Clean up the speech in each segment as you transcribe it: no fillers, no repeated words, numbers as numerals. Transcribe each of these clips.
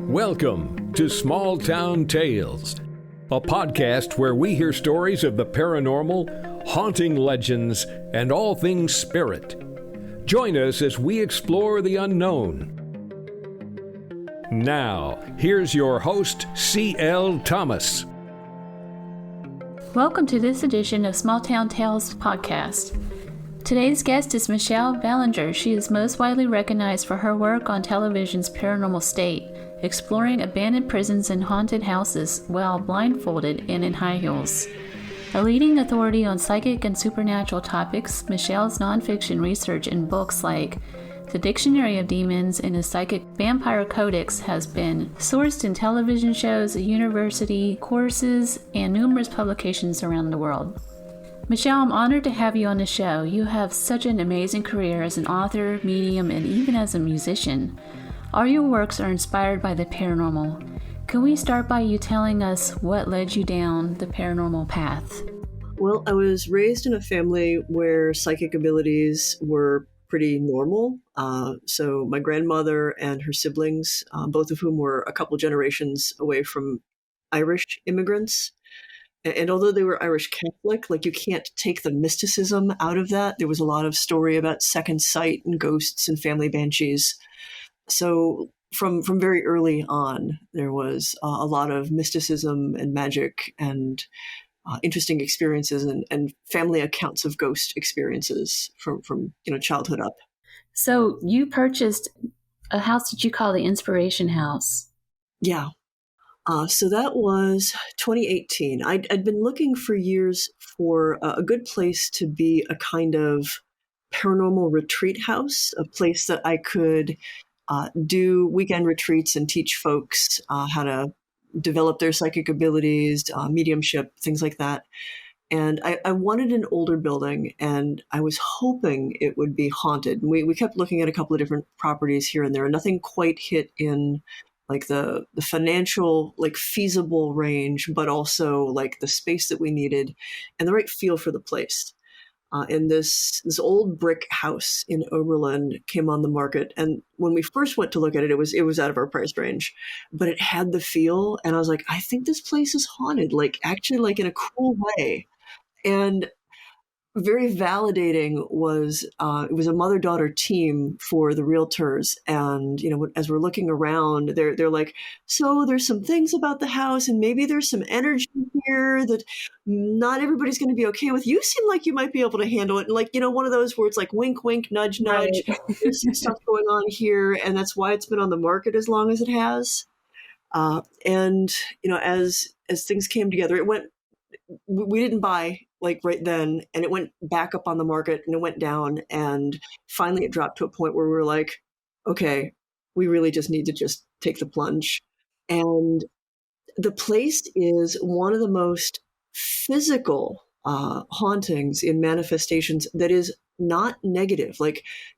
Welcome to Small Town Tales, a podcast where we hear stories of the paranormal, haunting legends, and all things spirit. Join us as we explore the unknown. Now, here's your host, C.L. Thomas. Welcome to this edition of Small Town Tales podcast. Today's guest is Michelle Belanger. She is most widely recognized for her work on television's Paranormal State, exploring abandoned prisons and haunted houses while blindfolded and in high heels. A leading authority on psychic and supernatural topics, Michelle's nonfiction research in books like The Dictionary of Demons and the Psychic Vampire Codex has been sourced in television shows, university courses, and numerous publications around the world. Michelle, I'm honored to have you on the show. You have such an amazing career as an author, medium, and even as a musician. All your works are inspired by the paranormal. Can we start by you telling us what led you down the paranormal path? Well, I was raised in a family where psychic abilities were pretty normal. So my grandmother and her siblings, both of whom were a couple generations away from Irish immigrants. And although they were Irish Catholic, you can't take the mysticism out of that. There was a lot of story about second sight and ghosts and family banshees. So from very early on, there was a lot of mysticism and magic and interesting experiences and family accounts of ghost experiences from childhood up. So you purchased a house that you call the Inspiration House. Yeah. So that was 2018. I'd been looking for years for a good place to be a kind of paranormal retreat house, a place that I could do weekend retreats and teach folks how to develop their psychic abilities, mediumship, things like that. And I wanted an older building, and I was hoping it would be haunted. And we kept looking at a couple of different properties here and there, and nothing quite hit in the financial, feasible range, but also the space that we needed and the right feel for the place. And this old brick house in Oberlin came on the market. And when we first went to look at it, it was out of our price range, but it had the feel. And I was like, I think this place is haunted, actually in a cool way. And very validating was it was a mother-daughter team for the realtors. And, as we're looking around, they're like, so there's some things about the house and maybe there's some energy here that not everybody's going to be okay with. You seem like you might be able to handle it. And one of those where it's wink, wink, nudge, nudge. Right. There's some stuff going on here. And that's why it's been on the market as long as it has. And, as things came together, we didn't buy right then, and it went back up on the market and it went down, and finally it dropped to a point where we were like, okay, we really just need to just take the plunge. And the place is one of the most physical hauntings in manifestations that is not negative.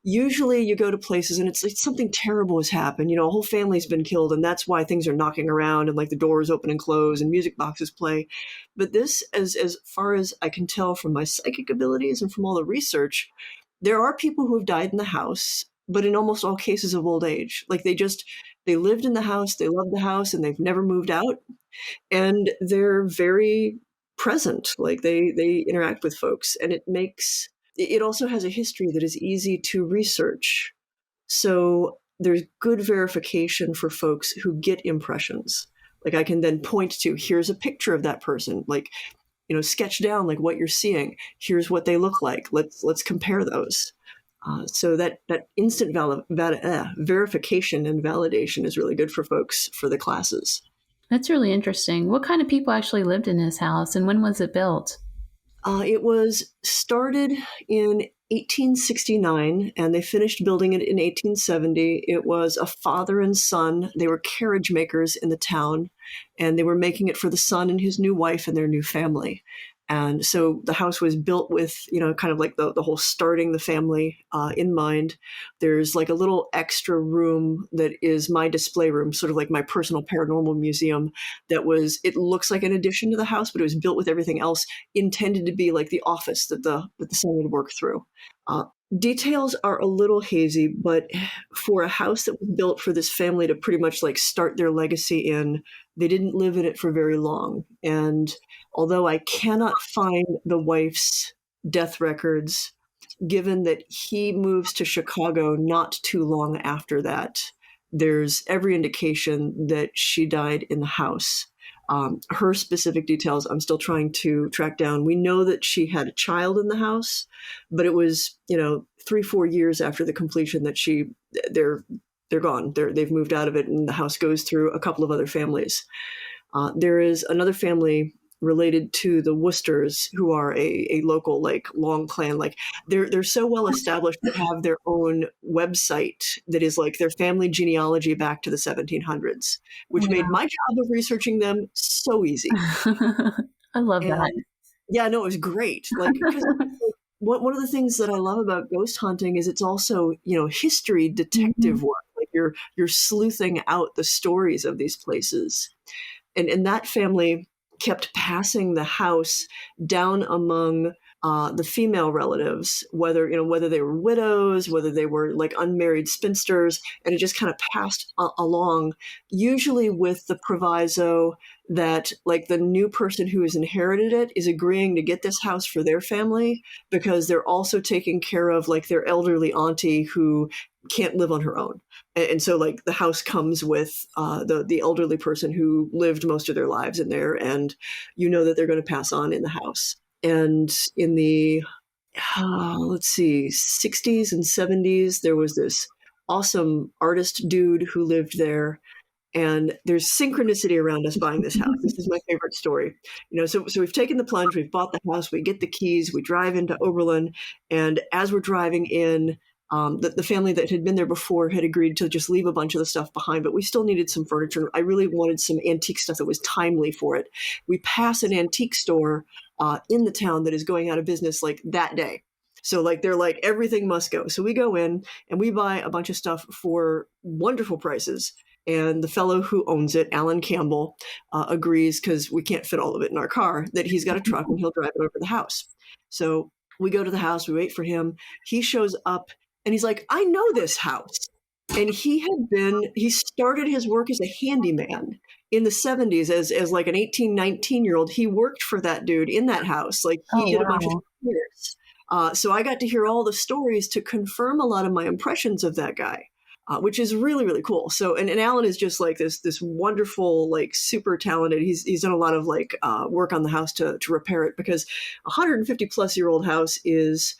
Usually you go to places and it's something terrible has happened. A whole family's been killed, and that's why things are knocking around and the doors open and close and music boxes play. But this, as far as I can tell from my psychic abilities and from all the research, there are people who have died in the house, but in almost all cases of old age. They lived in the house, they loved the house, and they've never moved out. And they're very present. They interact with folks, and it also has a history that is easy to research. So there's good verification for folks who get impressions. I can then point to, here's a picture of that person, sketch down what you're seeing. Here's what they look like. Let's compare those. So that instant verification and validation is really good for folks for the classes. That's really interesting. What kind of people actually lived in this house, and when was it built? It was started in 1869, and they finished building it in 1870. It was a father and son. They were carriage makers in the town, and they were making it for the son and his new wife and their new family. And so the house was built with, kind of like the whole starting the family in mind. There's like a little extra room that is my display room, sort of like my personal paranormal museum it looks like an addition to the house, but it was built with everything else intended to be like the office that the son would work through. Details are a little hazy, but for a house that was built for this family to pretty much like start their legacy in, they didn't live in it for very long. And although I cannot find the wife's death records, given that he moves to Chicago not too long after that, there's every indication that she died in the house. Her specific details, I'm still trying to track down. We know that she had a child in the house, but it was, 3-4 years after the completion that they're gone. They've moved out of it, and the house goes through a couple of other families. There is another family related to the Worcesters, who are a local, like, long clan. Like, they're so well established to have their own website that is like their family genealogy back to the 1700s, which made my job of researching them so easy. I love that. Yeah, no, it was great. Like, one of the things that I love about ghost hunting is it's also, history detective work. Like you're sleuthing out the stories of these places. And that family kept passing the house down among the female relatives, whether they were widows, whether they were like unmarried spinsters, and it just kind of passed along, usually with the proviso that like the new person who has inherited it is agreeing to get this house for their family because they're also taking care of like their elderly auntie who can't live on her own. And so like the house comes with the elderly person who lived most of their lives in there, and that they're going to pass on in the house. And in the 60s and 70s, there was this awesome artist dude who lived there. And there's synchronicity around us buying this house. This is my favorite story. So we've taken the plunge, we've bought the house, we get the keys, we drive into Oberlin, and as we're driving in, the family that had been there before had agreed to just leave a bunch of the stuff behind, but we still needed some furniture. I really wanted some antique stuff that was timely for it. We pass an antique store in the town that is going out of business like that day. So like they're like, everything must go. So we go in and we buy a bunch of stuff for wonderful prices. And the fellow who owns it, Alan Campbell, agrees, because we can't fit all of it in our car, that he's got a truck and he'll drive it over to the house. So we go to the house, we wait for him. He shows up and he's like, I know this house. And he started his work as a handyman in the 70s as like an 18, 19-year-old. He worked for that dude in that house. Like he did a bunch of years. So I got to hear all the stories to confirm a lot of my impressions of that guy. Which is really, really cool. So, and Alan is just like this wonderful, like super talented. He's done a lot of like work on the house to repair it, because a 150-plus-year-old house is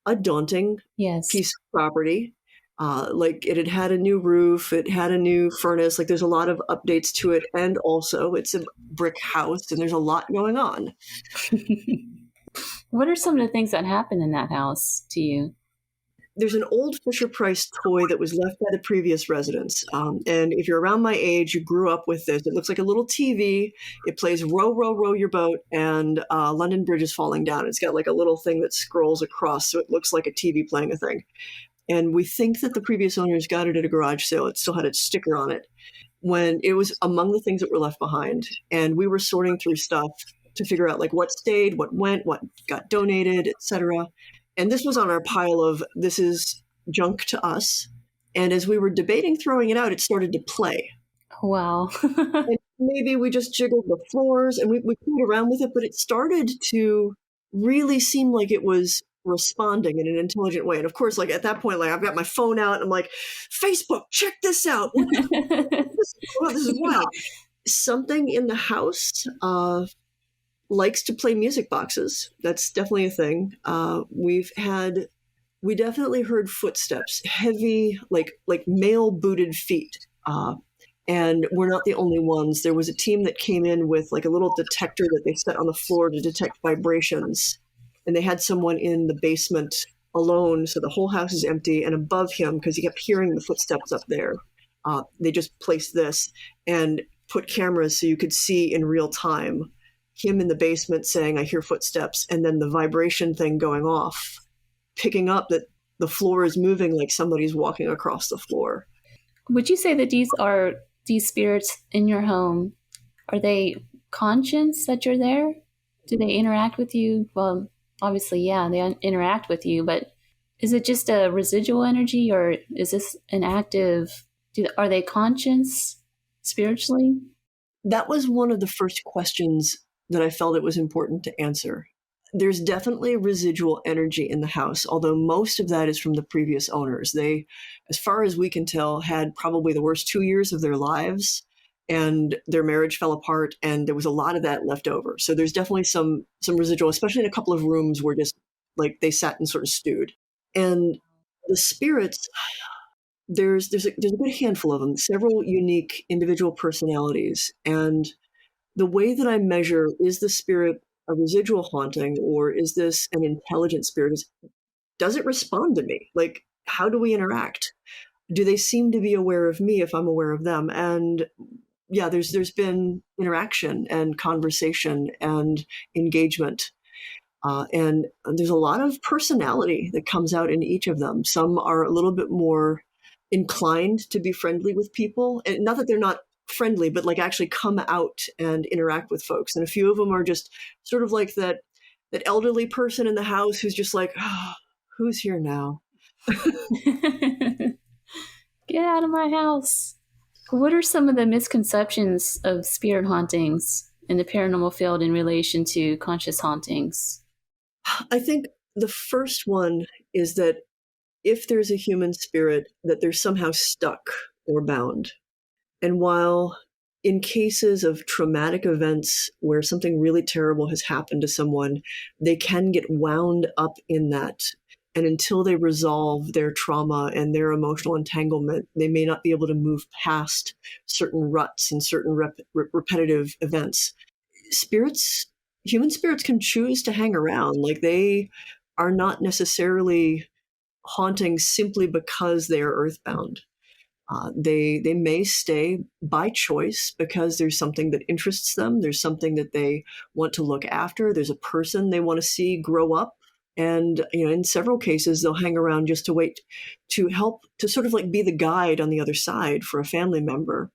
a daunting piece of property. Like it had a new roof, it had a new furnace. Like there's a lot of updates to it, and also it's a brick house, and there's a lot going on. What are some of the things that happened in that house to you? There's an old Fisher-Price toy that was left by the previous residents. And if you're around my age, you grew up with this. It looks like a little TV. It plays Row, Row, Row Your Boat, and London Bridge is Falling Down. It's got like a little thing that scrolls across, so it looks like a TV playing a thing. And we think that the previous owners got it at a garage sale. It still had its sticker on it. When it was among the things that were left behind, and we were sorting through stuff to figure out like what stayed, what went, what got donated, etc. And this was on our pile of, this is junk to us. And as we were debating throwing it out, it started to play. Wow. And maybe we just jiggled the floors and we played around with it, but it started to really seem like it was responding in an intelligent way. And of course, like at that point, like I've got my phone out and I'm like, Facebook, check this out. This is wild. Something in the house likes to play music boxes. That's definitely a thing. We definitely heard footsteps, heavy, like male booted feet. And we're not the only ones. There was a team that came in with like a little detector that they set on the floor to detect vibrations. And they had someone in the basement alone. So the whole house is empty. And above him, because he kept hearing the footsteps up there, they just placed this and put cameras so you could see in real time him in the basement saying, I hear footsteps, and then the vibration thing going off, picking up that the floor is moving like somebody's walking across the floor. Would you say that these spirits in your home, are they conscious that you're there? Do they interact with you? Well, obviously, yeah, they interact with you, but is it just a residual energy, or is this an active, are they conscious spiritually? That was one of the first questions that I felt it was important to answer. There's definitely residual energy in the house, although most of that is from the previous owners. They, as far as we can tell, had probably the worst 2 years of their lives, and their marriage fell apart, and there was a lot of that left over. So there's definitely some residual, especially in a couple of rooms where just like they sat and sort of stewed. And the spirits, there's a good handful of them, several unique individual personalities. And the way that I measure, is the spirit a residual haunting, or is this an intelligent spirit? Does it respond to me? Like, how do we interact? Do they seem to be aware of me if I'm aware of them? And yeah, there's been interaction and conversation and engagement. And there's a lot of personality that comes out in each of them. Some are a little bit more inclined to be friendly with people. And not that they're not friendly, but like actually come out and interact with folks. And a few of them are just sort of like that elderly person in the house who's just like, oh, who's here now? Get out of my house. What are some of the misconceptions of spirit hauntings in the paranormal field in relation to conscious hauntings? I think the first one is that if there's a human spirit, that they're somehow stuck or bound. And while in cases of traumatic events where something really terrible has happened to someone, they can get wound up in that. And until they resolve their trauma and their emotional entanglement, they may not be able to move past certain ruts and certain repetitive events. Human spirits can choose to hang around. Like, they are not necessarily haunting simply because they are earthbound. They may stay by choice because there's something that interests them. There's something that they want to look after. There's a person they want to see grow up. And, in several cases, they'll hang around just to wait to help, to sort of like be the guide on the other side for a family member.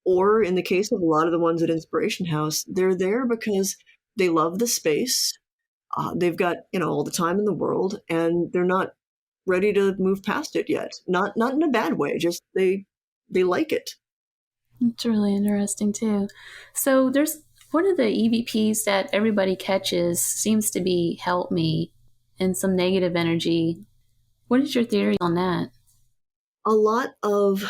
Or in the case of a lot of the ones at Inspiration House, they're there because they love the space. They've got, all the time in the world, and they're not ready to move past it yet. Not in a bad way, just they like it. It's really interesting too. So there's one of the EVPs that everybody catches seems to be help me and some negative energy. What is your theory on that? A lot of,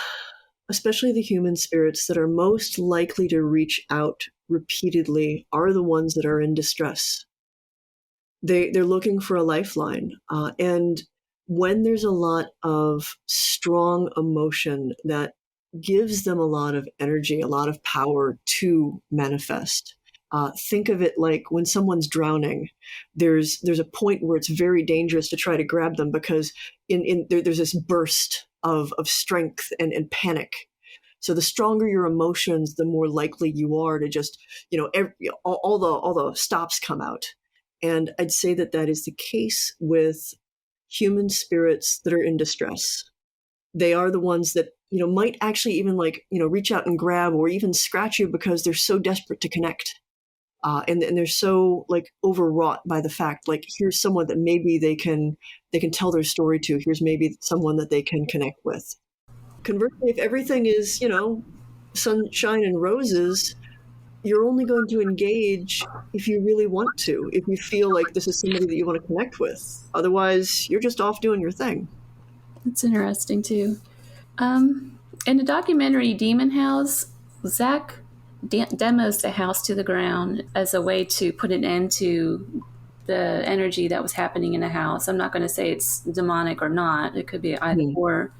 especially the human spirits that are most likely to reach out repeatedly, are the ones that are in distress. They're looking for a lifeline. And when there's a lot of strong emotion that gives them a lot of energy, a lot of power to manifest. Think of it like when someone's drowning, there's a point where it's very dangerous to try to grab them because there's this burst of strength and panic. So the stronger your emotions, the more likely you are to just, all the stops come out. And I'd say that is the case with human spirits that are in distress. They are the ones that, might actually even reach out and grab or even scratch you because they're so desperate to connect. And they're so overwrought by the fact, here's someone that maybe they can tell their story to. Here's maybe someone that they can connect with. Conversely, if everything is, sunshine and roses, you're only going to engage if you really want to, if you feel like this is somebody that you want to connect with. Otherwise, you're just off doing your thing. That's interesting, too. In the documentary Demon House, Zach demos the house to the ground as a way to put an end to the energy that was happening in the house. I'm not going to say it's demonic or not. It could be either or.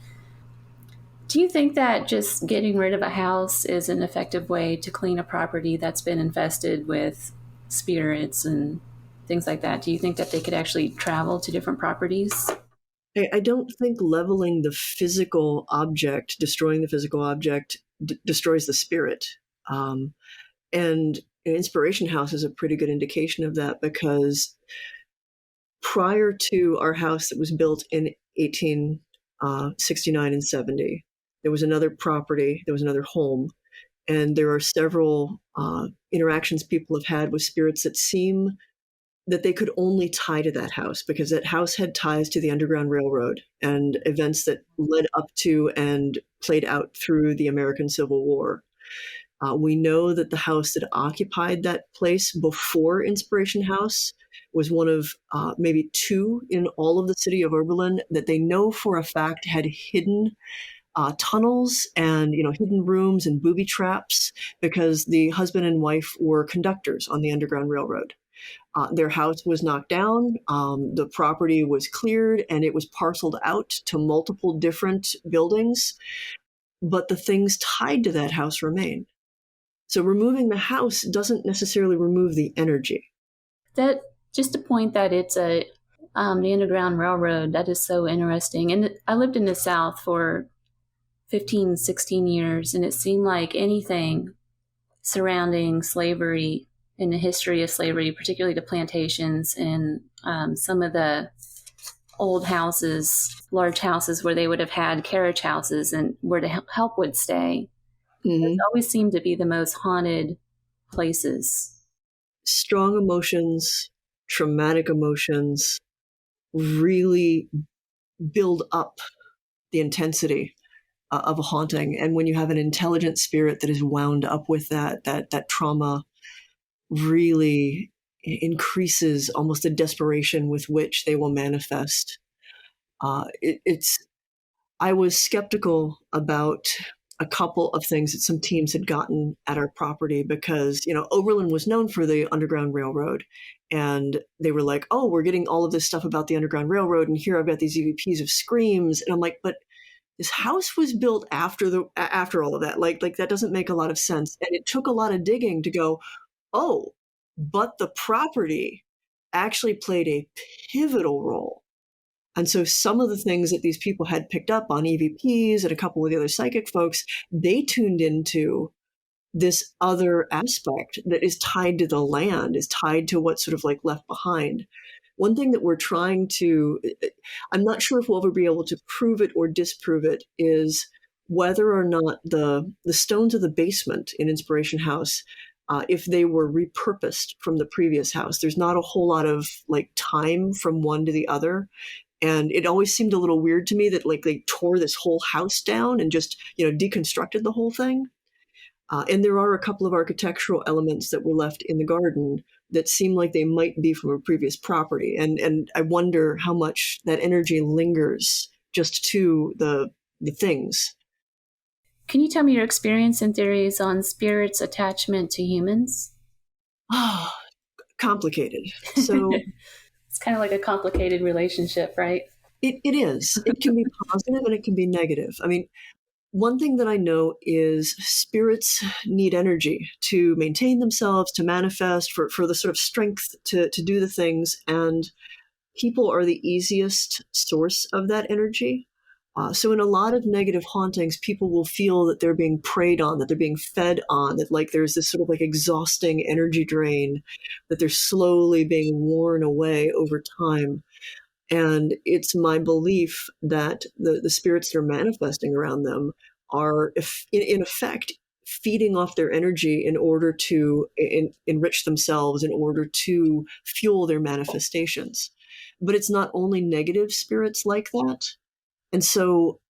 Do you think that just getting rid of a house is an effective way to clean a property that's been infested with spirits and things like that? Do you think that they could actually travel to different properties? I don't think leveling the physical object, destroying the physical object, destroys the spirit. And Inspiration House is a pretty good indication of that, because prior to our house that was built in 1869 and 70, there was another property, there was another home, and there are several interactions people have had with spirits that seem that they could only tie to that house, because that house had ties to the Underground Railroad and events that led up to and played out through the American Civil War. We know that the house that occupied that place before Inspiration House was one of maybe two in all of the city of Oberlin that they know for a fact had hidden tunnels and hidden rooms and booby traps, because the husband and wife were conductors on the Underground Railroad. Their house was knocked down, the property was cleared, and it was parceled out to multiple different buildings, but the things tied to that house remain. So removing the house doesn't necessarily remove the energy. That just to point that it's the Underground Railroad, that is so interesting. And I lived in the South for 15, 16 years, and it seemed like anything surrounding slavery and the history of slavery, particularly the plantations and some of the old houses, large houses where they would have had carriage houses and where the help would stay. Mm-hmm. Those always seem to be the most haunted places. Strong emotions, traumatic emotions really build up the intensity of a haunting. And when you have an intelligent spirit that is wound up with that trauma, really increases almost the desperation with which they will manifest. I was skeptical about a couple of things that some teams had gotten at our property, because, Oberlin was known for the Underground Railroad, and they were like, oh, we're getting all of this stuff about the Underground Railroad, and here I've got these EVPs of screams. And I'm like, but this house was built after all of that. Like that doesn't make a lot of sense. And it took a lot of digging to go, oh, but the property actually played a pivotal role. And so some of the things that these people had picked up on EVPs and a couple of the other psychic folks, they tuned into this other aspect that is tied to the land, is tied to what's sort of like left behind. One thing that we're trying to, I'm not sure if we'll ever be able to prove it or disprove it, is whether or not the stones of the basement in Inspiration House, if they were repurposed from the previous house. There's not a whole lot of time from one to the other. And it always seemed a little weird to me that they tore this whole house down and just, deconstructed the whole thing. And there are a couple of architectural elements that were left in the garden that seem like they might be from a previous property. And I wonder how much that energy lingers just to the things. Can you tell me your experience and theories on spirits' attachment to humans? Oh, complicated. So it's kind of like a complicated relationship, right? It is. It can be positive and it can be negative. I mean, one thing that I know is spirits need energy to maintain themselves, to manifest, for the sort of strength to do the things. And people are the easiest source of that energy. So in a lot of negative hauntings, people will feel that they're being preyed on, that they're being fed on, that there's this sort of exhausting energy drain, that they're slowly being worn away over time. And it's my belief that the spirits that are manifesting around them are, in effect, feeding off their energy in order to enrich themselves, in order to fuel their manifestations. But it's not only negative spirits like that. And so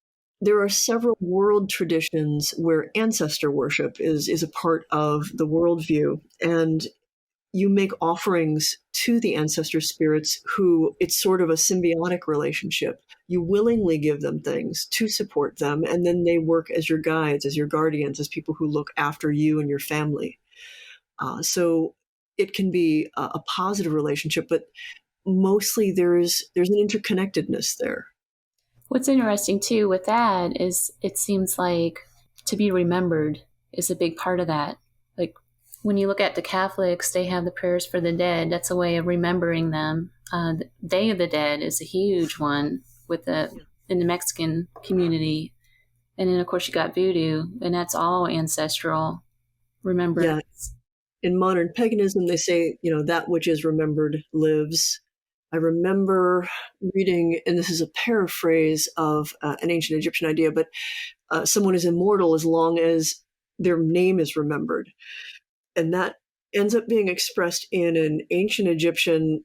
there are several world traditions where ancestor worship is a part of the worldview. And you make offerings to the ancestor spirits who it's sort of a symbiotic relationship. You willingly give them things to support them, and then they work as your guides, as your guardians, as people who look after you and your family. So it can be a positive relationship, but mostly there's an interconnectedness there. What's interesting too with that is it seems like to be remembered is a big part of that. Like when you look at the Catholics, they have the prayers for the dead. That's a way of remembering them. The Day of the Dead is a huge one in the Mexican community. And then of course you got voodoo, and that's all ancestral remembrance. in modern paganism, they say, that which is remembered lives. I remember reading, and this is a paraphrase of an ancient Egyptian idea, but someone is immortal as long as their name is remembered. And that ends up being expressed in an ancient Egyptian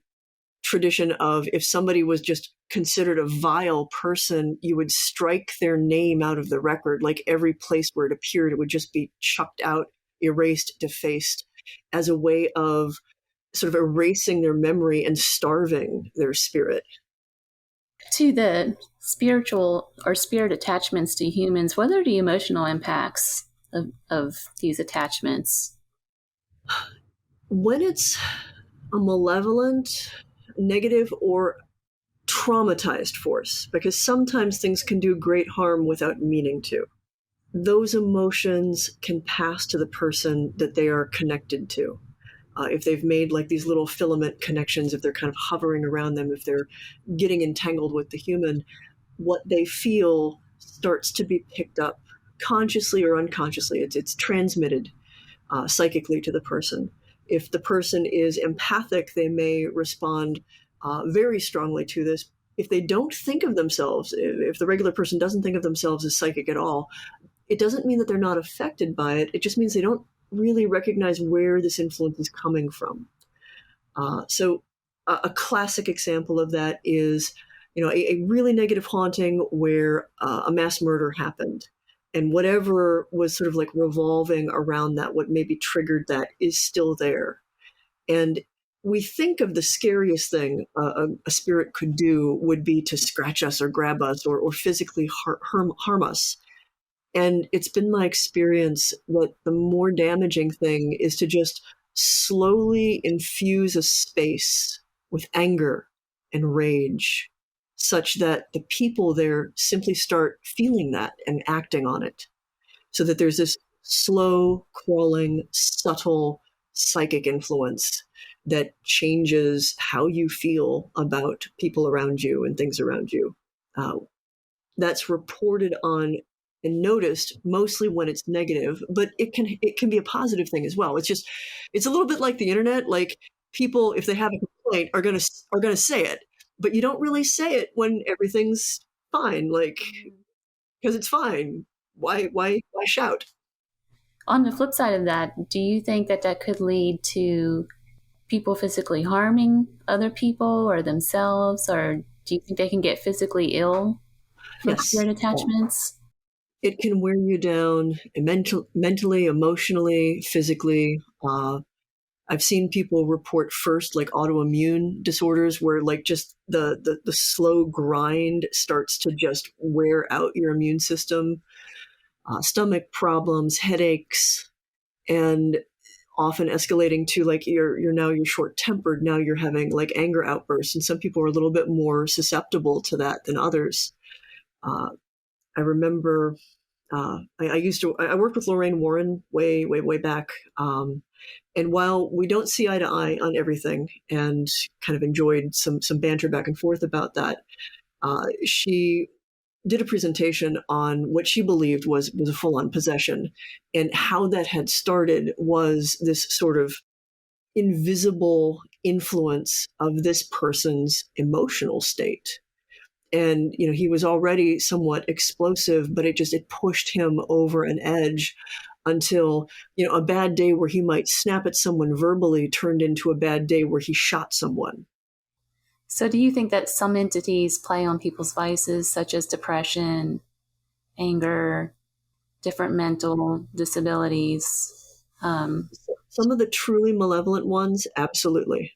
tradition of, if somebody was just considered a vile person, you would strike their name out of the record. Like every place where it appeared, it would just be chucked out, erased, defaced, as a way of sort of erasing their memory and starving their spirit. To the spiritual or spirit attachments to humans, what are the emotional impacts of these attachments? When it's a malevolent, negative, or traumatized force, because sometimes things can do great harm without meaning to, those emotions can pass to the person that they are connected to. If they've made like these little filament connections, if they're kind of hovering around them, if they're getting entangled with the human, what they feel starts to be picked up consciously or unconsciously. It's transmitted psychically to the person. If the person is empathic, they may respond very strongly to this. If they don't think of themselves, if the regular person doesn't think of themselves as psychic at all, it doesn't mean that they're not affected by it. It just means they don't really recognize where this influence is coming from. So a classic example of that is, a really negative haunting where a mass murder happened. And whatever was sort of like revolving around that, what maybe triggered that, is still there. And we think of the scariest thing a spirit could do would be to scratch us or grab us or physically harm us. And it's been my experience that the more damaging thing is to just slowly infuse a space with anger and rage, such that the people there simply start feeling that and acting on it. So that there's this slow, crawling, subtle psychic influence that changes how you feel about people around you and things around you. That's reported on and noticed mostly when it's negative, but it can be a positive thing as well. It's a little bit like the internet. Like, people, if they have a complaint, are gonna say it, but you don't really say it when everything's fine. Like, because it's fine. Why shout? On the flip side of that, do you think that could lead to people physically harming other people or themselves, or do you think they can get physically ill from Yes. spirit attachments? It can wear you down mentally, emotionally, physically. I've seen people report first like autoimmune disorders where like just the slow grind starts to just wear out your immune system, stomach problems, headaches, and often escalating to like you're short-tempered. Now you're having like anger outbursts, and some people are a little bit more susceptible to that than others. I remember I worked with Lorraine Warren way back. And while we don't see eye to eye on everything and kind of enjoyed some banter back and forth about that, she did a presentation on what she believed was a full-on possession, and how that had started was this sort of invisible influence of this person's emotional state. And, he was already somewhat explosive, but it pushed him over an edge until, a bad day where he might snap at someone verbally turned into a bad day where he shot someone. So do you think that some entities play on people's vices, such as depression, anger, different mental disabilities? Some of the truly malevolent ones, absolutely.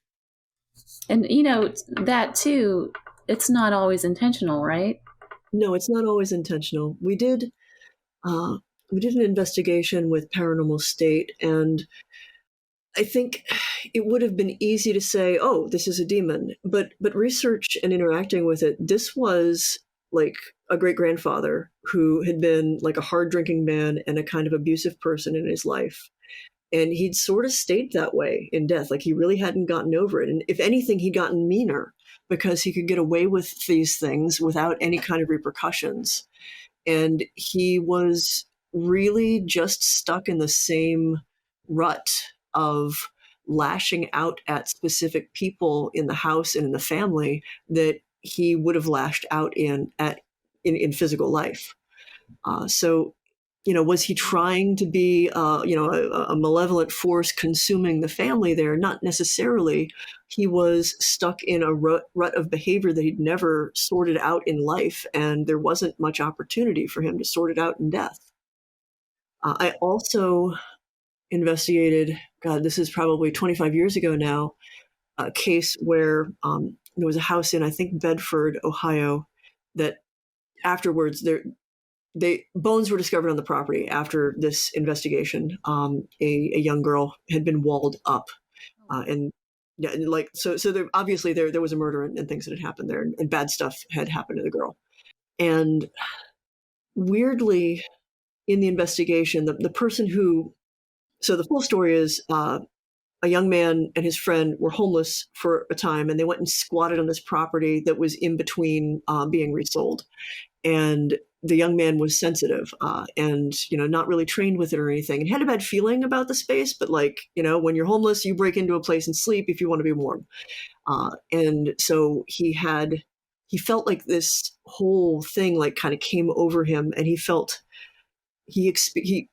And, that too, it's not always intentional, right? No, it's not always intentional. We did an investigation with Paranormal State, and I think it would have been easy to say, oh, this is a demon. But research and interacting with it, this was like a great-grandfather who had been like a hard-drinking man and a kind of abusive person in his life. And he'd sort of stayed that way in death. Like, he really hadn't gotten over it. And if anything, he'd gotten meaner because he could get away with these things without any kind of repercussions. And he was really just stuck in the same rut of lashing out at specific people in the house and in the family that he would have lashed out in physical life. So, was he trying to be, a malevolent force consuming the family there? Not necessarily. He was stuck in a rut of behavior that he'd never sorted out in life, and there wasn't much opportunity for him to sort it out in death. I also investigated, God, this is probably 25 years ago now, a case where there was a house in, I think, Bedford, Ohio, that afterwards bones were discovered on the property after this investigation. A young girl had been walled up, and yeah, so there, obviously there was a murder and things that had happened there, and bad stuff had happened to the girl. And weirdly, in the investigation, the person who, so the full story is a young man and his friend were homeless for a time, and they went and squatted on this property that was in between being resold. And the young man was sensitive and, not really trained with it or anything, and had a bad feeling about the space. But when you're homeless, you break into a place and sleep if you want to be warm. And so he felt like this whole thing kind of came over him, and he felt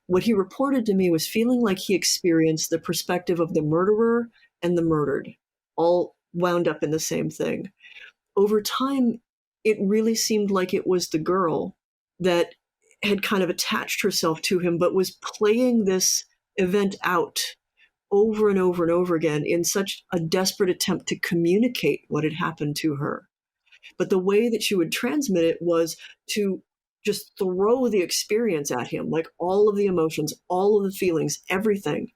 what he reported to me was feeling like he experienced the perspective of the murderer and the murdered, all wound up in the same thing. Over time, it really seemed like it was the girl that had kind of attached herself to him, but was playing this event out over and over and over again in such a desperate attempt to communicate what had happened to her. But the way that she would transmit it was to just throw the experience at him, like all of the emotions, all of the feelings, everything.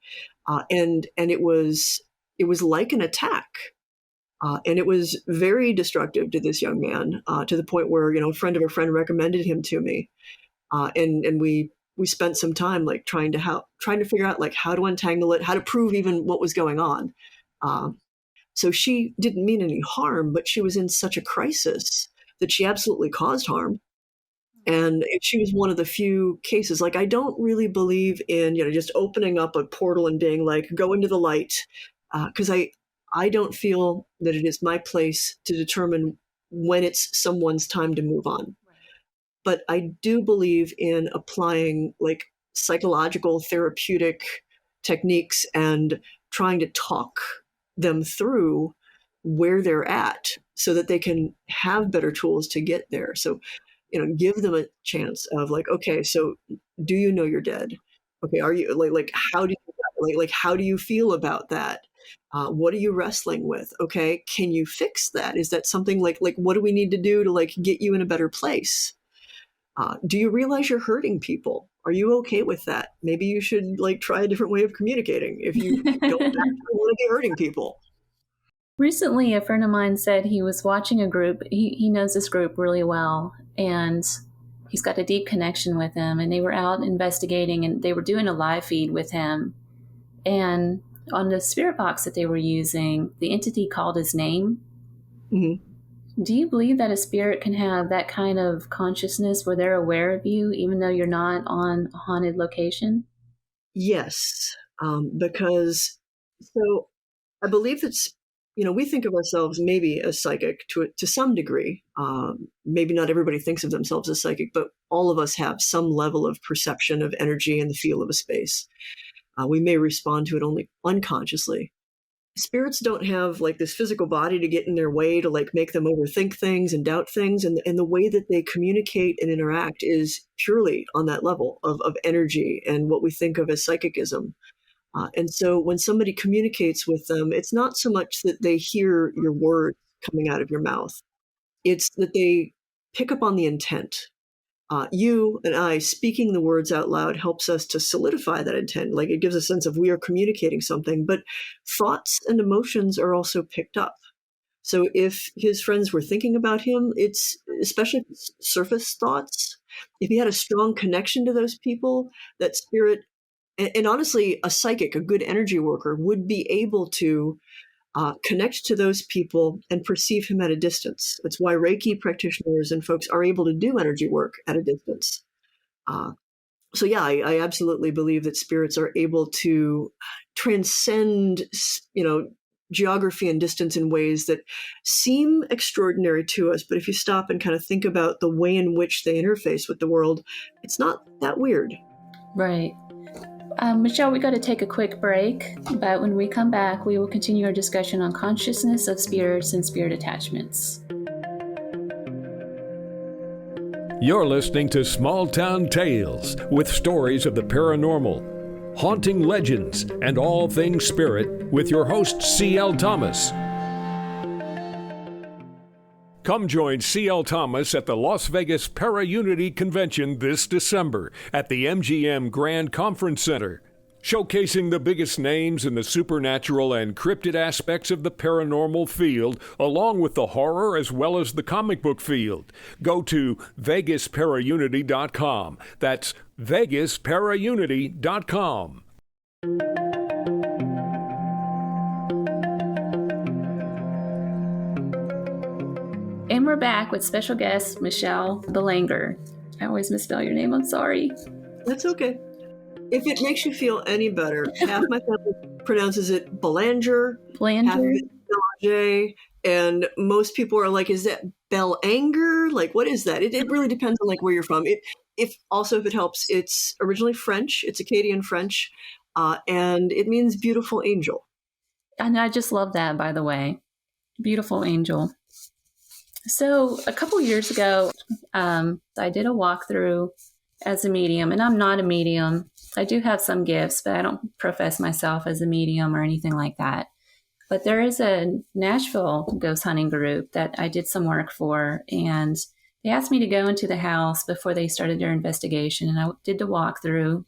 And it was like an attack. And it was very destructive to this young man, to the point where, a friend of a friend recommended him to me. And we spent some time trying to figure out how to untangle it, how to prove even what was going on. So she didn't mean any harm, but she was in such a crisis that she absolutely caused harm. And she was one of the few cases, I don't really believe in, just opening up a portal and being go into the light. Because I don't feel that it is my place to determine when it's someone's time to move on. Right. But I do believe in applying psychological therapeutic techniques and trying to talk them through where they're at so that they can have better tools to get there. So, give them a chance of okay, so do you know you're dead? Okay, are you how do you how do you feel about that? What are you wrestling with? Okay, can you fix that? Is that something what do we need to do to get you in a better place? Do you realize you're hurting people? Are you okay with that? Maybe you should try a different way of communicating if you don't actually want to be hurting people. Recently, a friend of mine said he was watching a group. He knows this group really well, and he's got a deep connection with them. And they were out investigating, and they were doing a live feed with him. And on the spirit box that they were using, the entity called his name. Mm-hmm. Do you believe that a spirit can have that kind of consciousness where they're aware of you, even though you're not on a haunted location? Yes, because so I believe that's, we think of ourselves maybe as psychic to some degree. Maybe not everybody thinks of themselves as psychic, but all of us have some level of perception of energy and the feel of a space. We may respond to it only unconsciously. Spirits don't have this physical body to get in their way to make them overthink things and doubt things. And the way that they communicate and interact is purely on that level of energy and what we think of as psychicism. And so when somebody communicates with them, it's not so much that they hear your words coming out of your mouth. It's that they pick up on the intent. You and I speaking the words out loud helps us to solidify that intent. It gives a sense of we are communicating something, but thoughts and emotions are also picked up. So if his friends were thinking about him, it's especially surface thoughts. If he had a strong connection to those people, that spirit, and honestly, a psychic, a good energy worker would be able to connect to those people and perceive him at a distance. That's why Reiki practitioners and folks are able to do energy work at a distance. So yeah, I absolutely believe that spirits are able to transcend, geography and distance in ways that seem extraordinary to us. But if you stop and kind of think about the way in which they interface with the world, it's not that weird. Right. Michelle, we got to take a quick break, but when we come back, we will continue our discussion on consciousness of spirits and spirit attachments. You're listening to Small Town Tales with stories of the paranormal, haunting legends, and all things spirit with your host, C.L. Thomas. Come join C.L. Thomas at the Las Vegas Para-Unity Convention this December at the MGM Grand Conference Center, showcasing the biggest names in the supernatural and cryptid aspects of the paranormal field, along with the horror as well as the comic book field. Go to VegasParaUnity.com. That's VegasParaUnity.com. And we're back with special guest Michelle Belanger. I always misspell your name, I'm sorry. That's okay. If it makes you feel any better, half my family pronounces it Belanger, half of it Belanger, and most people are like, is that Belanger? Like, what is that? It really depends on like where you're from. If it helps, it's originally French. It's Acadian French, and it means beautiful angel. And I just love that, by the way. Beautiful angel. So a couple years ago, I did a walkthrough as a medium, and I'm not a medium. I do have some gifts, but I don't profess myself as a medium or anything like that. But there is a Nashville ghost hunting group that I did some work for, and they asked me to go into the house before they started their investigation, and I did the walkthrough,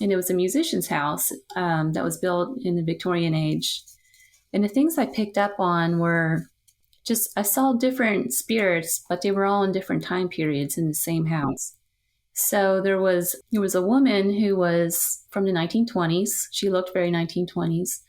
and it was a musician's house that was built in the Victorian age. And the things I picked up on were I saw different spirits, but they were all in different time periods in the same house. So there was a woman who was from the 1920s. She looked very 1920s.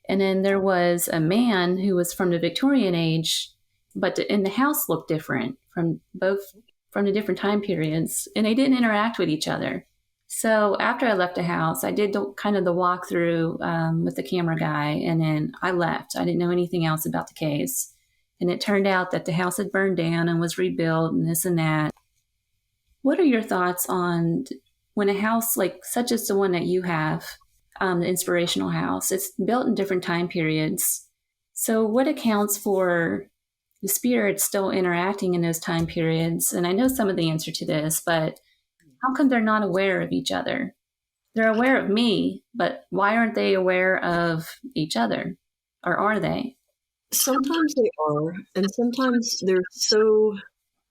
And then there was a man who was from the Victorian age, but in the house looked different from the different time periods. And they didn't interact with each other. So after I left the house, I did the walkthrough with the camera guy, and then I left. I didn't know anything else about the case. And it turned out that the house had burned down and was rebuilt and this and that. What are your thoughts on when a house like such as the one that you have, the inspirational house, it's built in different time periods. So what accounts for the spirits still interacting in those time periods? And I know some of the answer to this, but how come they're not aware of each other? They're aware of me, but why aren't they aware of each other? Or are they? Sometimes they are, and sometimes they're so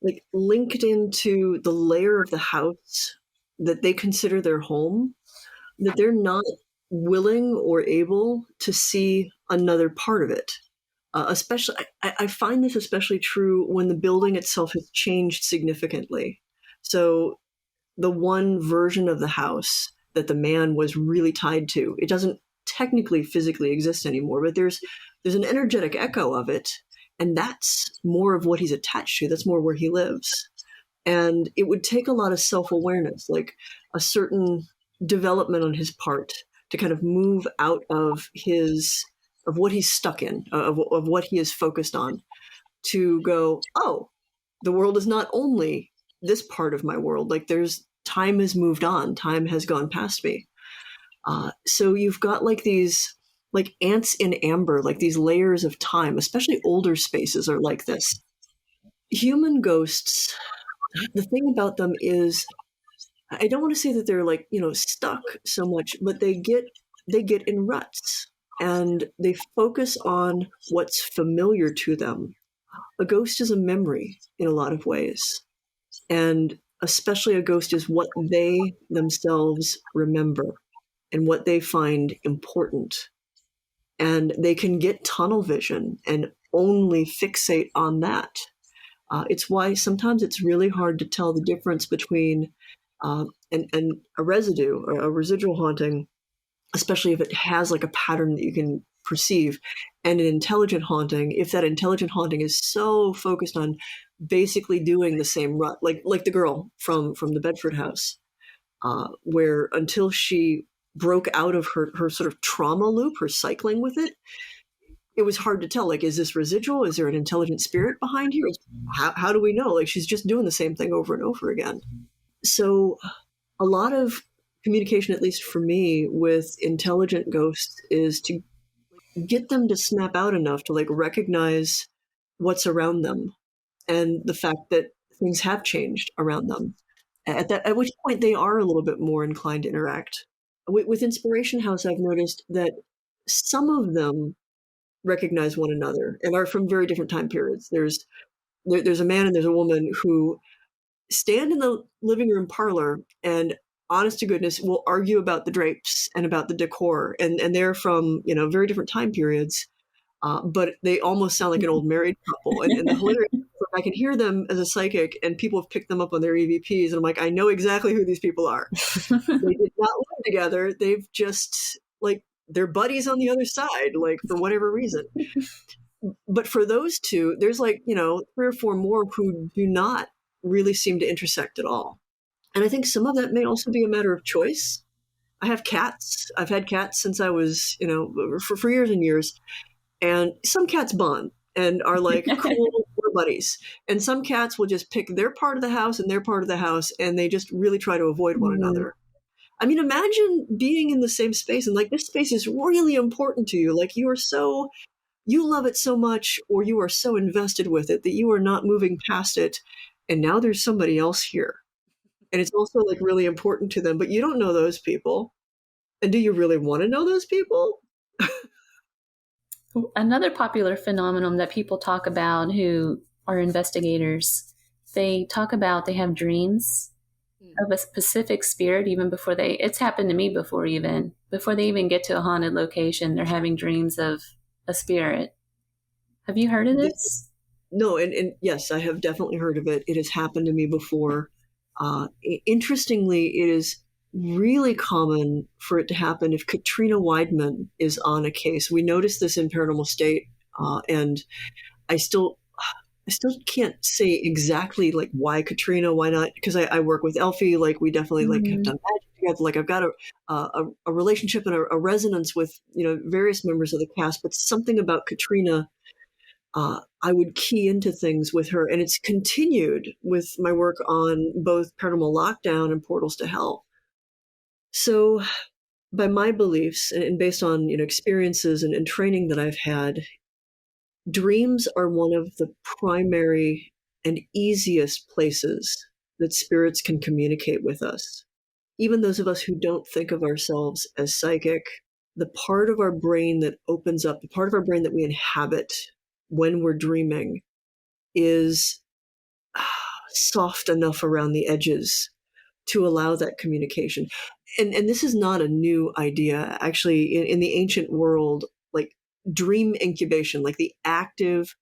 like linked into the layer of the house that they consider their home that they're not willing or able to see another part of it. Especially, I find this especially true when the building itself has changed significantly. So the one version of the house that the man was really tied to, it doesn't technically physically exist anymore, but there's an energetic echo of it, and that's more of what he's attached to. That's more where he lives. And it would take a lot of self-awareness, like a certain development on his part to kind of move out of what he's stuck in, of what he is focused on, to go, oh, the world is not only this part of my world. Like time has moved on. Time has gone past me. So you've got like these like ants in amber, like these layers of time, especially older spaces are like this. Human ghosts, the thing about them is, I don't want to say that they're like, stuck so much, but they get in ruts and they focus on what's familiar to them. A ghost is a memory in a lot of ways. And especially a ghost is what they themselves remember and what they find important. And they can get tunnel vision and only fixate on that. It's why sometimes it's really hard to tell the difference between and a residue or a residual haunting, especially if it has like a pattern that you can perceive, and an intelligent haunting, if that intelligent haunting is so focused on basically doing the same rut, like the girl from the Bedford house. where until she broke out of her sort of trauma loop, her cycling with it, it was hard to tell, like, is this residual? Is there an intelligent spirit behind here? How do we know? Like, she's just doing the same thing over and over again. So a lot of communication, at least for me, with intelligent ghosts is to get them to snap out enough to like recognize what's around them and the fact that things have changed around them. At which point they are a little bit more inclined to interact. With Inspiration House, I've noticed that some of them recognize one another and are from very different time periods. There's a man and there's a woman who stand in the living room parlor and, honest to goodness, will argue about the drapes and about the decor, and they're from very different time periods, but they almost sound like an old married couple. And the hilarious, I can hear them as a psychic, and people have picked them up on their EVPs, and I'm like, I know exactly who these people are. They did not live together. They've just like they're buddies on the other side, like for whatever reason. But for those two, there's like 3 or 4 more who do not really seem to intersect at all. And I think some of that may also be a matter of choice. I have cats. I've had cats since I was, for years and years. And some cats bond and are like cool buddies. And some cats will just pick their part of the house and their part of the house, and they just really try to avoid one another. I mean, imagine being in the same space and like this space is really important to you. Like you love it so much, or you are so invested with it that you are not moving past it. And now there's somebody else here. And it's also like really important to them, but you don't know those people. And do you really want to know those people? Another popular phenomenon that people talk about who are investigators, they talk about they have dreams of a specific spirit even before it's happened to me before they even get to a haunted location, they're having dreams of a spirit. Have you heard of this? No, and yes, I have definitely heard of it. It has happened to me before. Interestingly, it is really common for it to happen if Katrina Weidman is on a case. We noticed this in Paranormal State, and I still can't say exactly like why Katrina, why not? Because I work with Elfie, like we definitely like have done magic together. Like I've got a relationship and a resonance with various members of the cast, but something about Katrina. I would key into things with her, and it's continued with my work on both Paranormal Lockdown and Portals to Hell. So by my beliefs and based on experiences and training that I've had, dreams are one of the primary and easiest places that spirits can communicate with us. Even those of us who don't think of ourselves as psychic, the part of our brain that opens up, the part of our brain that we inhabit when we're dreaming is soft enough around the edges to allow that communication. And this is not a new idea. Actually, in the ancient world, like dream incubation, like the active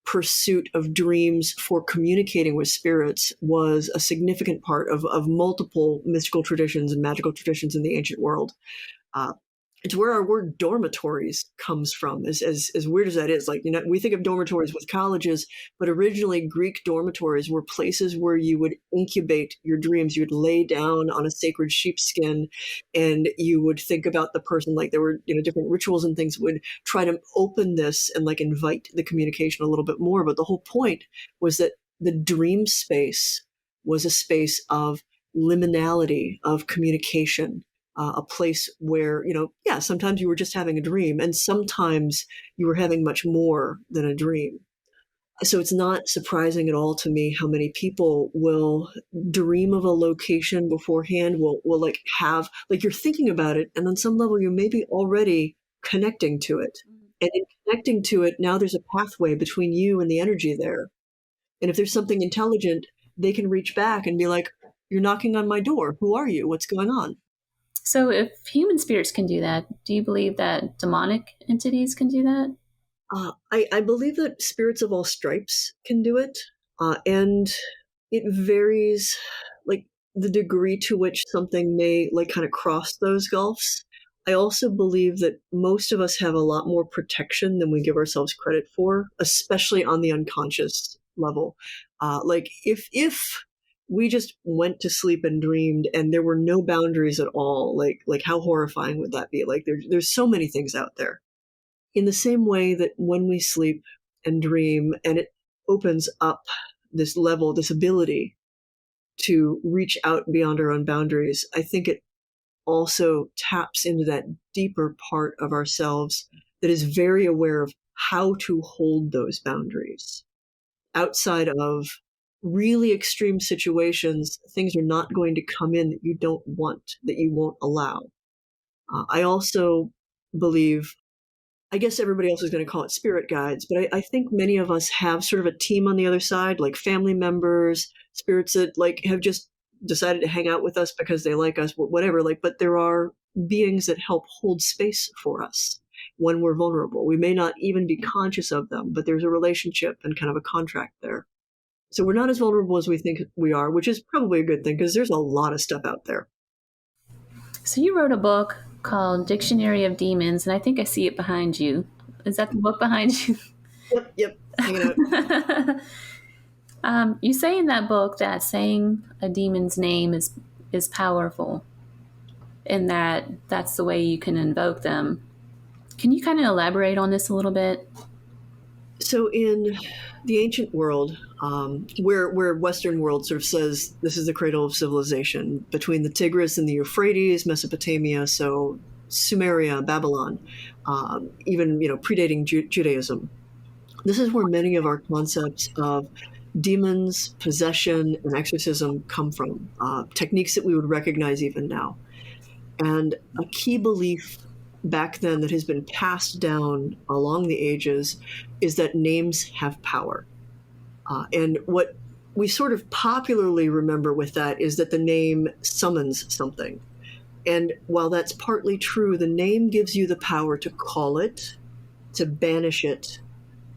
pursuit of dreams for communicating with spirits, was a significant part of multiple mystical traditions and magical traditions in the ancient world. It's where our word dormitories comes from, as weird as that is. Like, we think of dormitories with colleges, but originally Greek dormitories were places where you would incubate your dreams. You would lay down on a sacred sheepskin and you would think about the person. Like there were, different rituals and things that would try to open this and like invite the communication a little bit more. But the whole point was that the dream space was a space of liminality, of communication. A place where, sometimes you were just having a dream and sometimes you were having much more than a dream. So it's not surprising at all to me how many people will dream of a location beforehand, will like have, like you're thinking about it, and on some level you're maybe already connecting to it. And in connecting to it, now there's a pathway between you and the energy there. And if there's something intelligent, they can reach back and be like, you're knocking on my door. Who are you? What's going on? So if human spirits can do that, do you believe that demonic entities can do that? I believe that spirits of all stripes can do it. And it varies, like the degree to which something may like kind of cross those gulfs. I also believe that most of us have a lot more protection than we give ourselves credit for, especially on the unconscious level. Like if we just went to sleep and dreamed, and there were no boundaries at all. Like how horrifying would that be? Like there's so many things out there. In the same way that when we sleep and dream, and it opens up this level, this ability to reach out beyond our own boundaries, I think it also taps into that deeper part of ourselves that is very aware of how to hold those boundaries. Outside of really extreme situations, things are not going to come in that you don't want, that you won't allow. I also believe, I guess everybody else is going to call it spirit guides, but I think many of us have sort of a team on the other side, like family members, spirits that like have just decided to hang out with us because they like us, whatever. Like, but there are beings that help hold space for us when we're vulnerable. We may not even be conscious of them, but there's a relationship and kind of a contract there. So we're not as vulnerable as we think we are, which is probably a good thing because there's a lot of stuff out there. So you wrote a book called Dictionary of Demons, and I think I see it behind you. Is that the book behind you? Yep. Hanging out. You say in that book that saying a demon's name is powerful, and that's the way you can invoke them. Can you kind of elaborate on this a little bit? So in the ancient world, where Western world sort of says this is the cradle of civilization, between the Tigris and the Euphrates, Mesopotamia, so Sumeria, Babylon, even predating Judaism. This is where many of our concepts of demons, possession, and exorcism come from, techniques that we would recognize even now. And a key belief back then that has been passed down along the ages is that names have power. And what we sort of popularly remember with that is that the name summons something. And while that's partly true, the name gives you the power to call it, to banish it,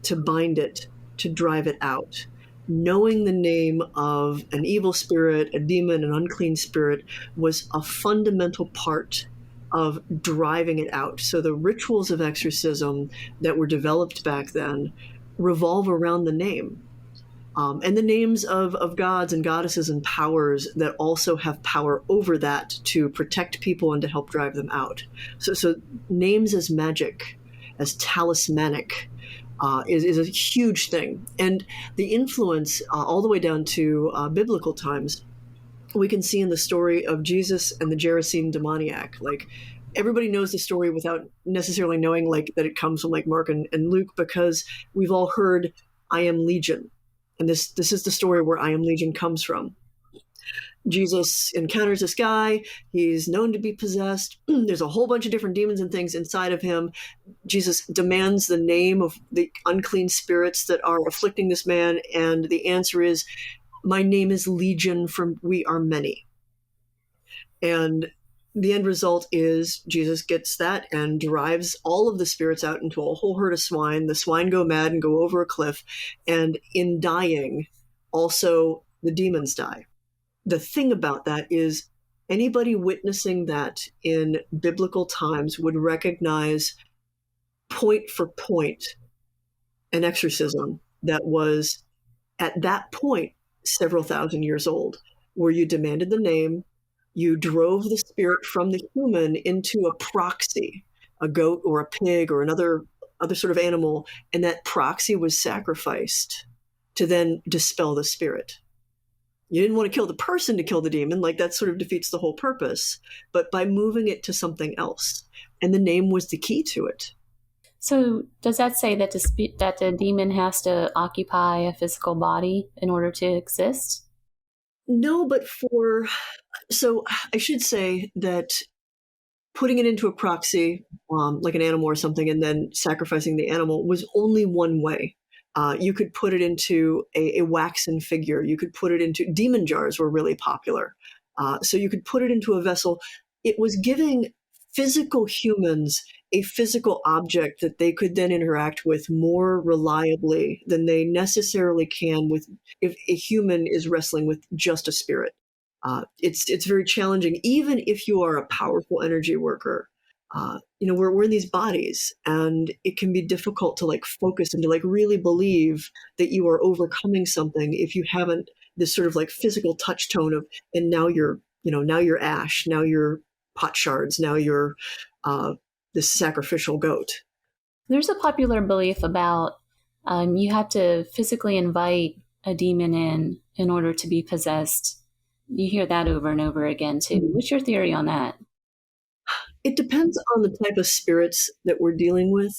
to bind it, to drive it out. Knowing the name of an evil spirit, a demon, an unclean spirit was a fundamental part of driving it out. So the rituals of exorcism that were developed back then revolve around the name. And the names of gods and goddesses and powers that also have power over that to protect people and to help drive them out. So names as magic, as talismanic, is a huge thing. And the influence all the way down to biblical times, we can see in the story of Jesus and the Gerasene demoniac. Like, everybody knows the story without necessarily knowing like that it comes from like Mark and Luke, because we've all heard I am Legion. And this is the story where I am Legion comes from. Jesus encounters this guy. He's known to be possessed. There's a whole bunch of different demons and things inside of him. Jesus demands the name of the unclean spirits that are afflicting this man. And the answer is, my name is Legion, from we are many. And the end result is Jesus gets that and drives all of the spirits out into a whole herd of swine. The swine go mad and go over a cliff. And in dying, also the demons die. The thing about that is anybody witnessing that in biblical times would recognize point for point an exorcism that was at that point several thousand years old, where you demanded the name, you drove the spirit from the human into a proxy, a goat or a pig or another sort of animal, and that proxy was sacrificed to then dispel the spirit. You didn't want to kill the person to kill the demon, like that sort of defeats the whole purpose, but by moving it to something else. And the name was the key to it. So does that say that the demon has to occupy a physical body in order to exist? No, but so I should say that putting it into a proxy, like an animal or something, and then sacrificing the animal was only one way. You could put it into a waxen figure. You could put it into demon jars were really popular. So you could put it into a vessel. It was giving physical humans a physical object that they could then interact with more reliably than they necessarily can with if a human is wrestling with just a spirit. It's very challenging, even if you are a powerful energy worker. We're in these bodies, and it can be difficult to like focus and to like really believe that you are overcoming something if you haven't this sort of like physical touch tone of, and now you're ash, now you're pot shards, now you're this sacrificial goat. There's a popular belief about you have to physically invite a demon in order to be possessed. You hear that over and over again, too. What's your theory on that? It depends on the type of spirits that we're dealing with.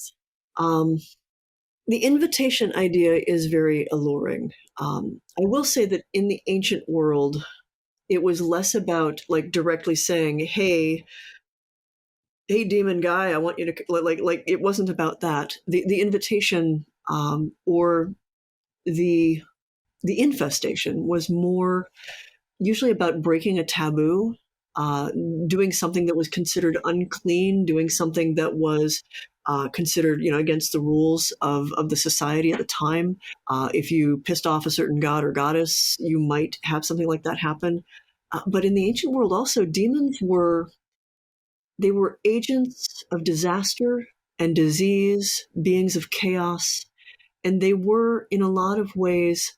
The invitation idea is very alluring. I will say that in the ancient world, it was less about like directly saying, hey, demon guy, I want you to like it wasn't about that. The invitation or the infestation was more usually about breaking a taboo, doing something that was considered unclean, doing something that was considered, against the rules of the society at the time. If you pissed off a certain god or goddess, you might have something like that happen. But in the ancient world also, demons were agents of disaster and disease, beings of chaos, and they were, in a lot of ways,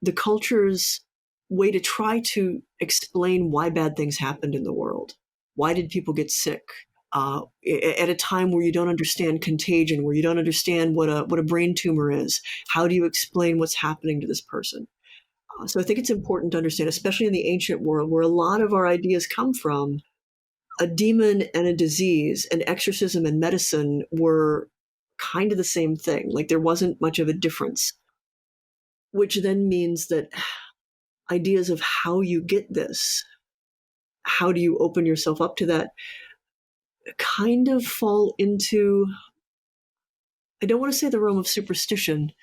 the culture's way to try to explain why bad things happened in the world. Why did people get sick? At a time where you don't understand contagion, where you don't understand what a brain tumor is, how do you explain what's happening to this person? So I think it's important to understand, especially in the ancient world, where a lot of our ideas come from, a demon and a disease, and exorcism and medicine were kind of the same thing. Like there wasn't much of a difference, which then means that ideas of how you get this, how do you open yourself up to that, kind of fall into, I don't want to say the realm of superstition,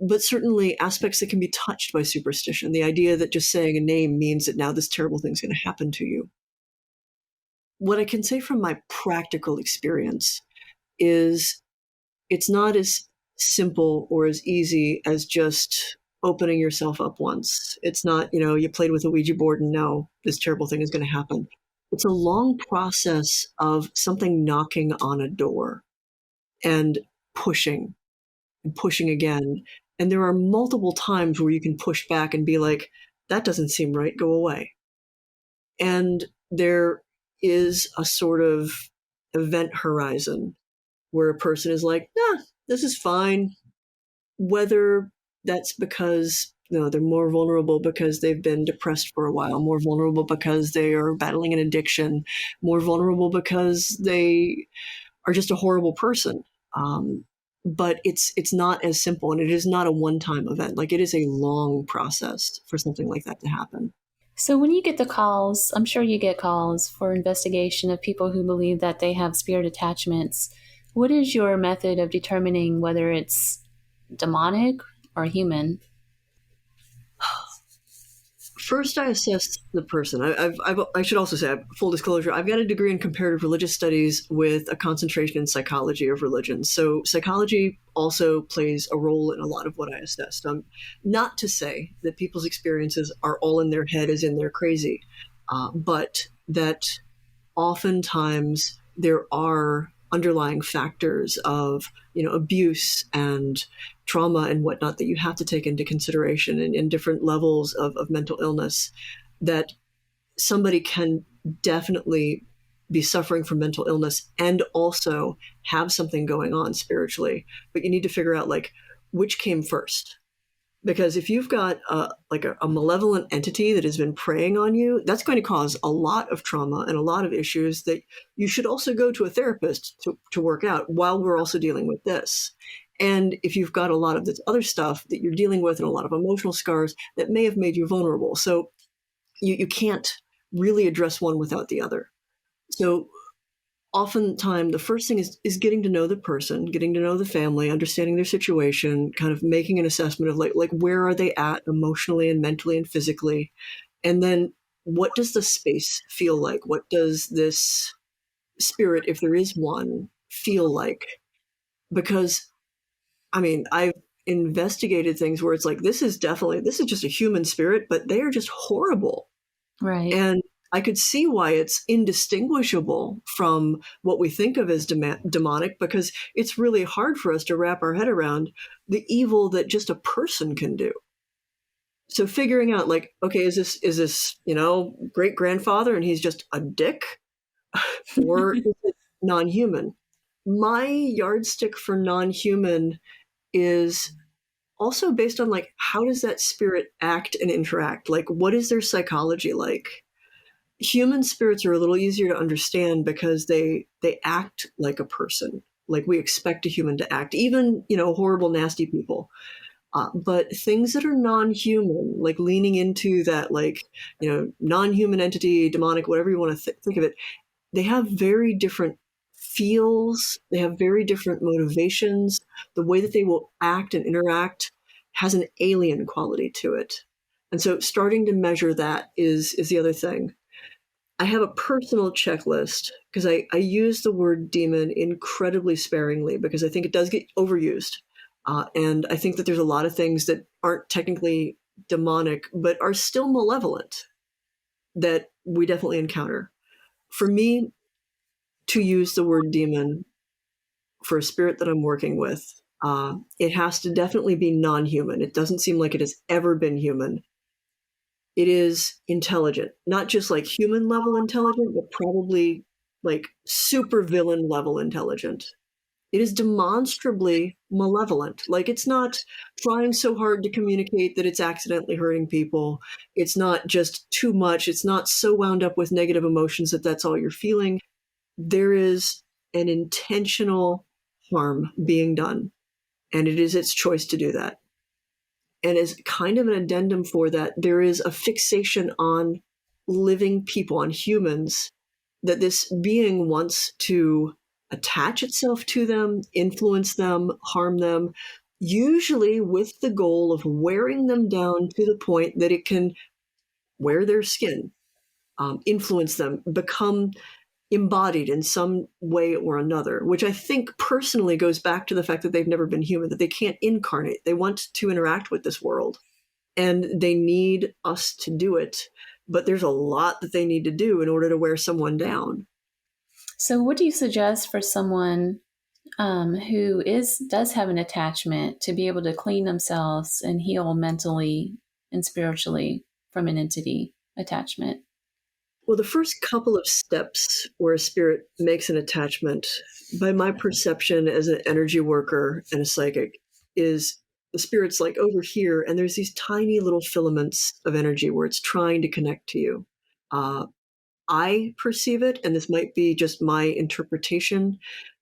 but certainly aspects that can be touched by superstition. The idea that just saying a name means that now this terrible thing's going to happen to you. What I can say from my practical experience is it's not as simple or as easy as just opening yourself up once. It's not, you played with a Ouija board and now this terrible thing is going to happen. It's a long process of something knocking on a door and pushing again. And there are multiple times where you can push back and be like, that doesn't seem right, go away. And there is a sort of event horizon where a person is like, nah, this is fine. Whether that's because they're more vulnerable because they've been depressed for a while, more vulnerable because they are battling an addiction, more vulnerable because they are just a horrible person. But it's not as simple, and it is not a one-time event. Like it is a long process for something like that to happen. So when you get the calls, I'm sure you get calls for investigation of people who believe that they have spirit attachments. What is your method of determining whether it's demonic or human? First, I assess the person. I should also say, full disclosure, I've got a degree in comparative religious studies with a concentration in psychology of religion. So psychology also plays a role in a lot of what I assessed. Not to say that people's experiences are all in their head as in they're crazy, but that oftentimes there are underlying factors of abuse and trauma and whatnot that you have to take into consideration in different levels of mental illness, that somebody can definitely be suffering from mental illness and also have something going on spiritually. But you need to figure out which came first. Because if you've got a malevolent entity that has been preying on you, that's going to cause a lot of trauma and a lot of issues that you should also go to a therapist to work out while we're also dealing with this. And if you've got a lot of this other stuff that you're dealing with and a lot of emotional scars, that may have made you vulnerable. So you can't really address one without the other. So oftentimes the first thing is getting to know the person, getting to know the family, understanding their situation, kind of making an assessment of like where are they at emotionally and mentally and physically. And then what does the space feel like? What does this spirit, if there is one, feel like? Because I've investigated things where it's like, this is just a human spirit, but they are just horrible. Right. And I could see why it's indistinguishable from what we think of as demonic, because it's really hard for us to wrap our head around the evil that just a person can do. So figuring out like, okay, is this, great grandfather and he's just a dick, or is it non-human? My yardstick for non-human is also based on like, how does that spirit act and interact? Like, what is their psychology like? Human spirits are a little easier to understand because they act like a person, like we expect a human to act, even, horrible, nasty people. But things that are non-human, like leaning into that, like, non-human entity, demonic, whatever you want to think of it, they have very different feels. They have very different motivations. The way that they will act and interact has an alien quality to it. And so starting to measure that is the other thing. I have a personal checklist because I use the word demon incredibly sparingly because I think it does get overused. And I think that there's a lot of things that aren't technically demonic, but are still malevolent that we definitely encounter. For me, to use the word demon for a spirit that I'm working with, it has to definitely be non-human. It doesn't seem like it has ever been human. It is intelligent, not just like human level intelligent, but probably like super villain level intelligent. It is demonstrably malevolent. Like, it's not trying so hard to communicate that it's accidentally hurting people. It's not just too much. It's not so wound up with negative emotions that that's all you're feeling. There is an intentional harm being done, and it is its choice to do that. And as kind of an addendum for that, there is a fixation on living people, on humans, that this being wants to attach itself to them, influence them, harm them, usually with the goal of wearing them down to the point that it can wear their skin, influence them, become embodied in some way or another, which I think personally goes back to the fact that they've never been human, that they can't incarnate. They want to interact with this world, and they need us to do it. But there's a lot that they need to do in order to wear someone down. So what do you suggest for someone who does have an attachment to be able to clean themselves and heal mentally and spiritually from an entity attachment? Well, the first couple of steps where a spirit makes an attachment, by my perception as an energy worker and a psychic, is the spirit's like over here, and there's these tiny little filaments of energy where it's trying to connect to you. I perceive it, and this might be just my interpretation,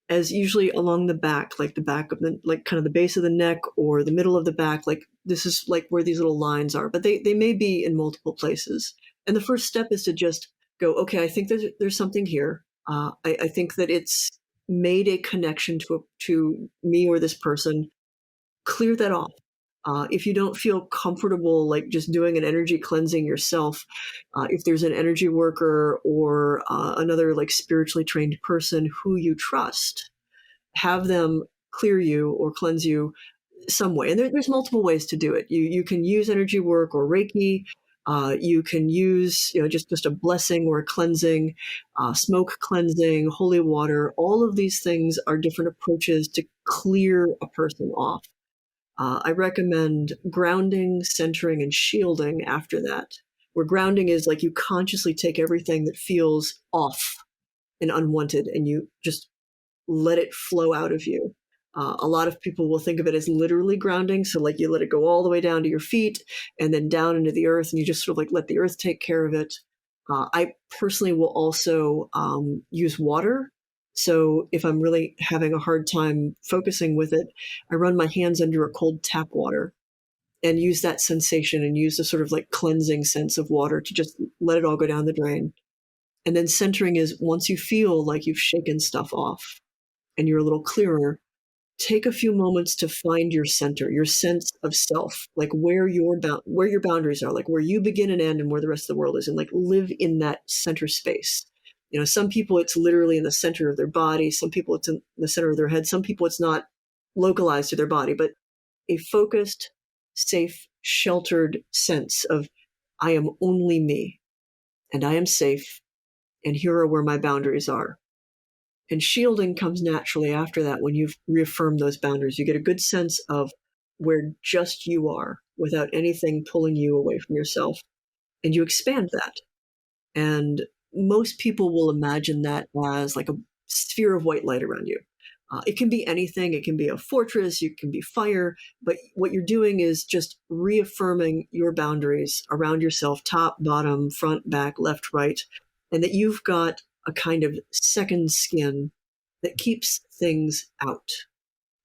as usually along the back, like the back of the, like kind of the base of the neck or the middle of the back. Like, this is like where these little lines are, but they may be in multiple places. And the first step is to just go, okay, I think there's something here. I think that it's made a connection to me or this person. Clear that off. If you don't feel comfortable, like just doing an energy cleansing yourself, if there's an energy worker or another like spiritually trained person who you trust, have them clear you or cleanse you some way. And there's multiple ways to do it. You can use energy work or Reiki. You can use, just a blessing or a cleansing, smoke cleansing, holy water. All of these things are different approaches to clear a person off. I recommend grounding, centering, and shielding after that, where grounding is like you consciously take everything that feels off and unwanted and you just let it flow out of you. A lot of people will think of it as literally grounding. So like you let it go all the way down to your feet and then down into the earth, and you just sort of like let the earth take care of it. I personally will also use water. So if I'm really having a hard time focusing with it, I run my hands under a cold tap water and use that sensation and use the sort of like cleansing sense of water to just let it all go down the drain. And then centering is once you feel like you've shaken stuff off and you're a little clearer, take a few moments to find your center, your sense of self, like where your boundaries are, like where you begin and end and where the rest of the world is, and like live in that center space. Some people it's literally in the center of their body. Some people it's in the center of their head. Some people it's not localized to their body, but a focused, safe, sheltered sense of I am only me and I am safe and here are where my boundaries are. And shielding comes naturally after that when you've reaffirmed those boundaries. You get a good sense of where just you are, without anything pulling you away from yourself. And you expand that. And most people will imagine that as like a sphere of white light around you. It can be anything. It can be a fortress. It can be fire. But what you're doing is just reaffirming your boundaries around yourself, top, bottom, front, back, left, right, and that you've got a kind of second skin that keeps things out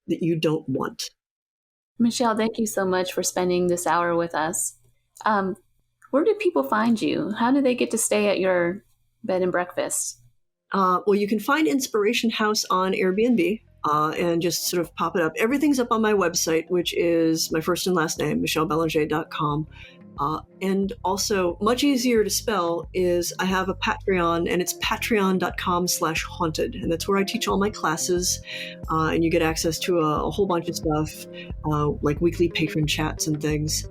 that you don't want. Michelle, thank you so much for spending this hour with us. Where do people find you? How do they get to stay at your bed and breakfast? Well, you can find Inspiration House on Airbnb and just sort of pop it up. Everything's up on my website, which is my first and last name, michellebelanger.com. And also, much easier to spell is I have a Patreon, and it's patreon.com/haunted. And that's where I teach all my classes. And you get access to a whole bunch of stuff, like weekly patron chats and things.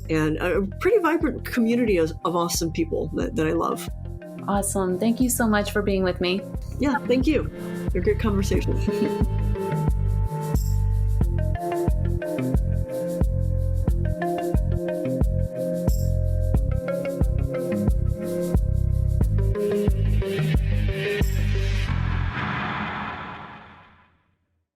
And a pretty vibrant community of awesome people that I love. Awesome. Thank you so much for being with me. Yeah, thank you. A great conversation.